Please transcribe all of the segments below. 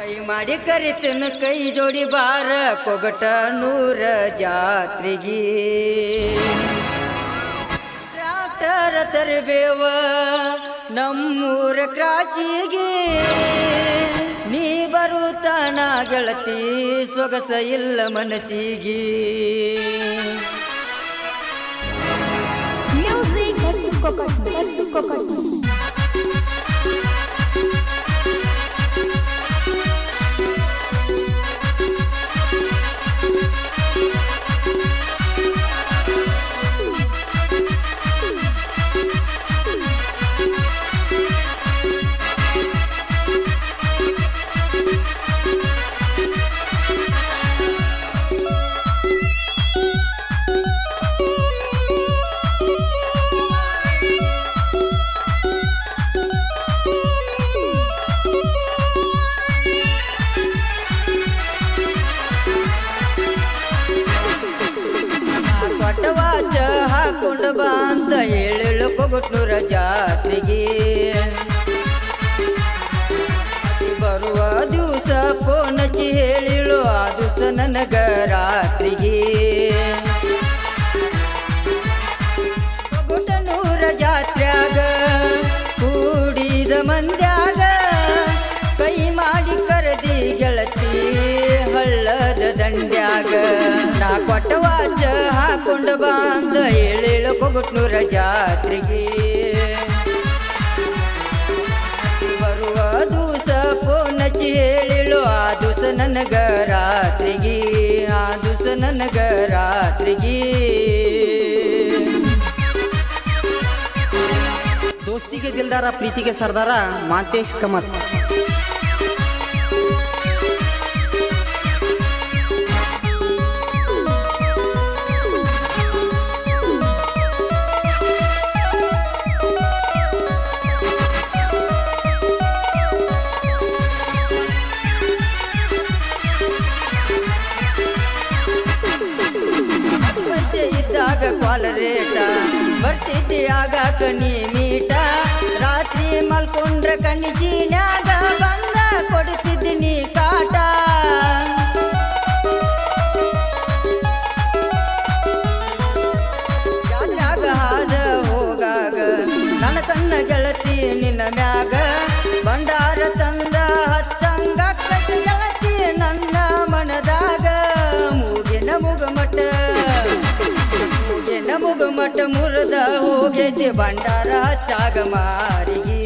ಕೈ ಮಾಡಿ ಕರಿತನ ಕೈ ಜೋಡಿ ಬಾರ ಕೊಗಟನೂರ ಜಾತ್ರೆಗೆ ಟ್ರಾಕ್ಟರ್ ತರಬೇವ ನಮ್ಮೂರ ಕ್ರಾಸಿಗೆ ನೀ ಬರುತ್ತಾನ ಗೆಳತಿ ಸೊಗಸ ಇಲ್ಲ ಮನಸ್ಸಿಗೆ ಮ್ಯೂಸಿಕ್ ಹರ್ಸುಕೊಕಟ್ ಪಟವಾಚ ಹಾಕೊಂಡು ಬಾ ಅಂತ ಹೇಳು ಕೊಗಟ್ನೂರ ಜಾತ್ರೆಗೆ ಬರುವ ದಿವಸ ಫೋನ್ ಹಚ್ಚಿ ಹೇಳಿಳು ಆ ದಿವಸ ನನಗ ರಾತ್ರಿಗೆ ಕೊಗಟನೂರ ಜಾತ್ರ್ಯಾಗ ಕೂಡಿದ ಮಂದ್ಯಾಗ ಕೈ ಮಾಡಿ ಕರೆದಿ ಗೆಳತಿ ಹಳ್ಳದ ದಂಡ್ಯಾಗ ನಾ ಕೊಟ್ಟ ವಾಚ ಹಾಕೊಂಡು ಬಂದ ಹೇಳು ಕೊಗಟ್ನೂರ ಜಾತ್ರೆಗೆ ಬರುವ ದಿವಸ ಫೋನ್ ಹಚ್ಚಿ ಹೇಳಿಳು ಆ ದಿವಸ ನನಗ ರಾತ್ರಿಗೆ ಆ ದಿವಸ ನನಗ ರಾತ್ರಿಗೆ ದೋಸ್ತಿಗೆ ದಿಲ್ದಾರ ಪ್ರೀತಿಗೆ ಸರ್ದಾರ ಮಾಂತೇಶ್ ಕಮತ್ ಇದ್ದಾಗ ಕ್ವಾಲ ರೇಟ ಬರ್ತಿದ್ದೆ ಆಗಾಕ ನೀ ಮೀಟ ರಾತ್ರಿ ಮಲ್ಕೊಂಡ್ರ ಕನಸಿನ್ಯಾಗ ಬಂದ ಕೊಡ್ತಿದ್ದೀನಿ ಕಾಟ ಜಾತ್ರ್ಯಾಗ ಹಾದ ಹೋಗಾಗ ನನ್ನ ಕಣ್ಣ ಗೆಳತಿ ನಿನ್ನ ಮ್ಯಾಗ ಭಂಡಾರ ತಂದ ಹಚ್ಚಂಗ ಗೆಳತಿ ನನ್ನ ಮನದಾಗ ಮೂಗಿನ ಮುಗಮಟ ಮುಗಮಟ ಮುರಿದ ಹೋಗೈತಿ ಭಂಡಾರ ಹಚ್ಚಾಗ ಮಾರಿಗೆ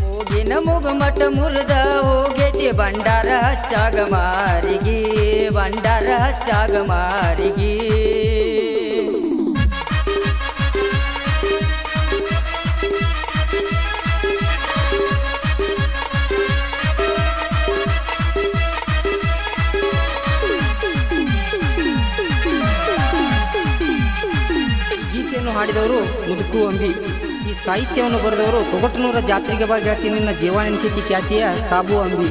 ಮೂಗಿನ ಮುಗಮಟ ಮುರಿದ ಹೋಗೈತಿ ಭಂಡಾರ ಹಚ್ಚಾಗ ಮಾರಿಗೆ ಭಂಡಾರ ಹಚ್ಚಾಗ ಮಾರಿಗೆ ಗೀತೆಯನ್ನು ಹಾಡಿದವರು ಮುದುಕು ಅಂಬಿ. ಈ ಸಾಹಿತ್ಯವನ್ನು ಬರೆದವರು ಕೊಗಟನೂರ ಜಾತ್ರೆಗೆ ಬಾ ಗೆಳತಿ ನಿನ್ನ ಜೀವನೆನಿಸಿತಿ ಖ್ಯಾತಿಯ ಸಾಬು ಅಂಬಿ.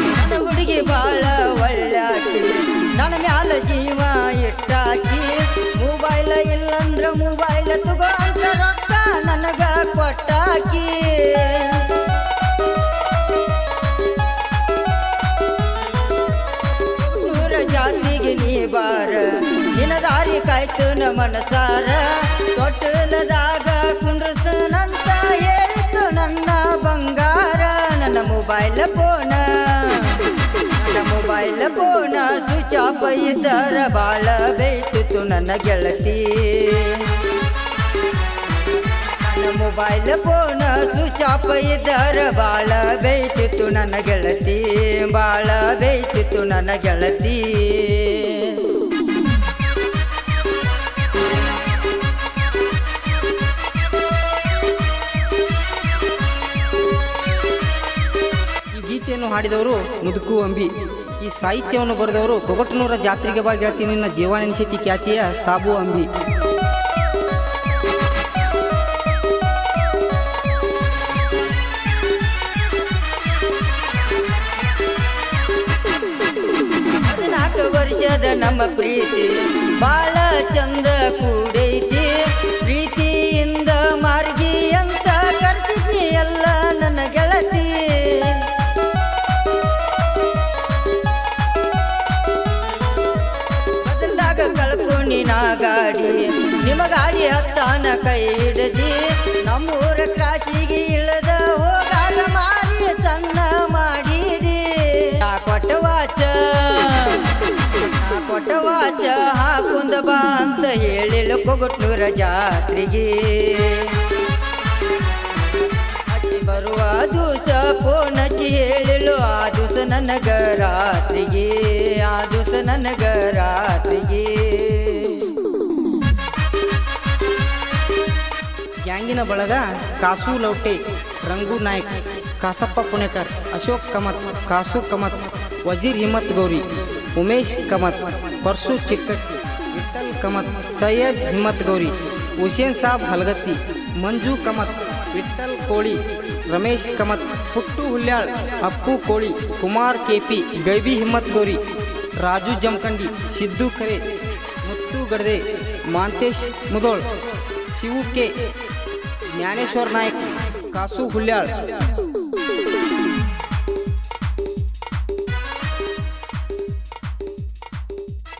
ನನ್ನ ಹುಡುಗಿ ಬಾಳ ಒಳ್ಳೆಯಾಕಿ ನನ್ನ ಮ್ಯಾಲ ಜೀವ ಇಟ್ಟಾಕಿ ಮೊಬೈಲ್ ಇಲ್ಲಂದ್ರ ಮೊಬೈಲ್ ತಗೋ ಅಂತ ರೊಕ್ಕ ನನಗ ಕೊಟ್ಟಾಕಿ ನೂರ ಜಾತಿಗೆ ನೀ ಬಾರ ನಿನ್ನ ದಾರಿ ಕಾಯ್ತು ನ ಮನಸಾರ ತೊಟ್ಟಲದಾಗ ಕುಂಡ್ರಸನಂತ ಹೇಳಿತು ನನ್ನ ಬಂಗಾರ ನನ್ನ ಮೊಬೈಲ್ ಫೋನ ಸ್ವಿಚ್ ಆಫ್ ಇದ್ದರ ಬಾಳ ಬೇಯ್ತಿತ್ತು ನನ್ನ ಗೆಳತಿ ನನ್ನ ಮೊಬೈಲ್ ಫೋನ ಸ್ವಿಚ್ ಆಫ್ ಇದ್ದರ ಬಾಳ ಬೇಯ್ತಿತ್ತು ನನ್ನ ಗೆಳತಿ ಬಾಳ ಬೇಯ್ತಿತ್ತು ನನ್ನ ಗೆಳತಿ ಈ ಗೀತೆಯನ್ನು ಹಾಡಿದವರು ಮುದುಕು ಅಂಬಿ. ಈ ಸಾಹಿತ್ಯವನ್ನು ಬರೆದವರು ಕೊಗಟನೂರ ಜಾತ್ರೆಗೆ ಬಾ ಗೆಳತಿ ನಿನ್ನ ಜೀವನೆನಿಸಿತಿ ಖ್ಯಾತಿಯ ಸಾಬು ಅಂಬಿ. ನಮ್ಮ ಪ್ರೀತಿ ಬಾಳ ಚಂದ ಕೂಡೈತಿ ಪ್ರೀತಿಯಿಂದ ಮಾರ್ಗಿ ಅಂತ ಕರ್ತಿದ್ನಿ ಎಲ್ಲ ನನ್ನ ಗೆಳತಿ ಬದಲಾಗ ಕಳ್ಕೊಂಡಿ ನಾ ಗಾಡಿ ನಿಮ್ಮ ಗಾಡಿ ಹತ್ತಾನ ಕೈ ಹಿಡದಿ ನಮ್ಮೂರ ಕ್ರಾಸಿಗೆ ಇಳದ ಹೋಗಾಗ ಮಾರಿ ಸಣ್ಣ ಮಾಡಿದಿ ನಾ ಕೊಟ್ಟ ವಾಚ ಹಾಕುಂದ ಬಾ ಅಂತ ಹೇಳಿಲ್ಲ ಕೊಗಟ್ನೂರ ಜಾತ್ರೆಗೆ ಅಕ್ಕಿ ಬರುವ ದಿವಸ ಫೋನ್ ಹಚ್ಚಿ ಹೇಳಿಳು ಆ ದಿವಸ ನನಗ ರಾತ್ರಿಗೆ ಆ ದಿವಸ ನನಗ ರಾತ್ರಿಗೆ ಗ್ಯಾಂಗಿನ ಬಳಗ ಕಾಸು ಲೌಟೆ ರಂಗು ನಾಯ್ಕ್ ಕಾಸಪ್ಪ ಪುಣೇಕರ್ ಅಶೋಕ್ ಕಮತ್ ಕಾಸು ಕಮತ್ ವಜೀರ್ Himmat Gauri Umesh cometh purse Chikkatti Vithal cometh Syed Himmat Gauri Hussain Sab Halagatti ಮಂಜು ಕಮತ್ ವಿಠಲ್ ಕೋಳಿ ರಮೇಶ್ ಕಮತ್ ಪುಟ್ಟು ಹುಲ್ಯಾಳ್ ಅಪ್ಪು ಕೋಳಿ ಕುಮಾರ್ ಕೆಪಿ ಗೈಬಿ ಹಿಮ್ಮತ್ ಗೌರಿ ರಾಜು ಜಮಖಂಡಿ ಸಿದ್ದು ಖರೆ ಮುತ್ತು ಗಡದೆ ಮಾಂತೇಶ್ ಮುದೋಳ್ ಶಿವು ಕೆ ಜ್ಞಾನೇಶ್ವರ್ ನಾಯ್ಕ್ ಕಾಸು ಹುಲ್ಯಾಳ್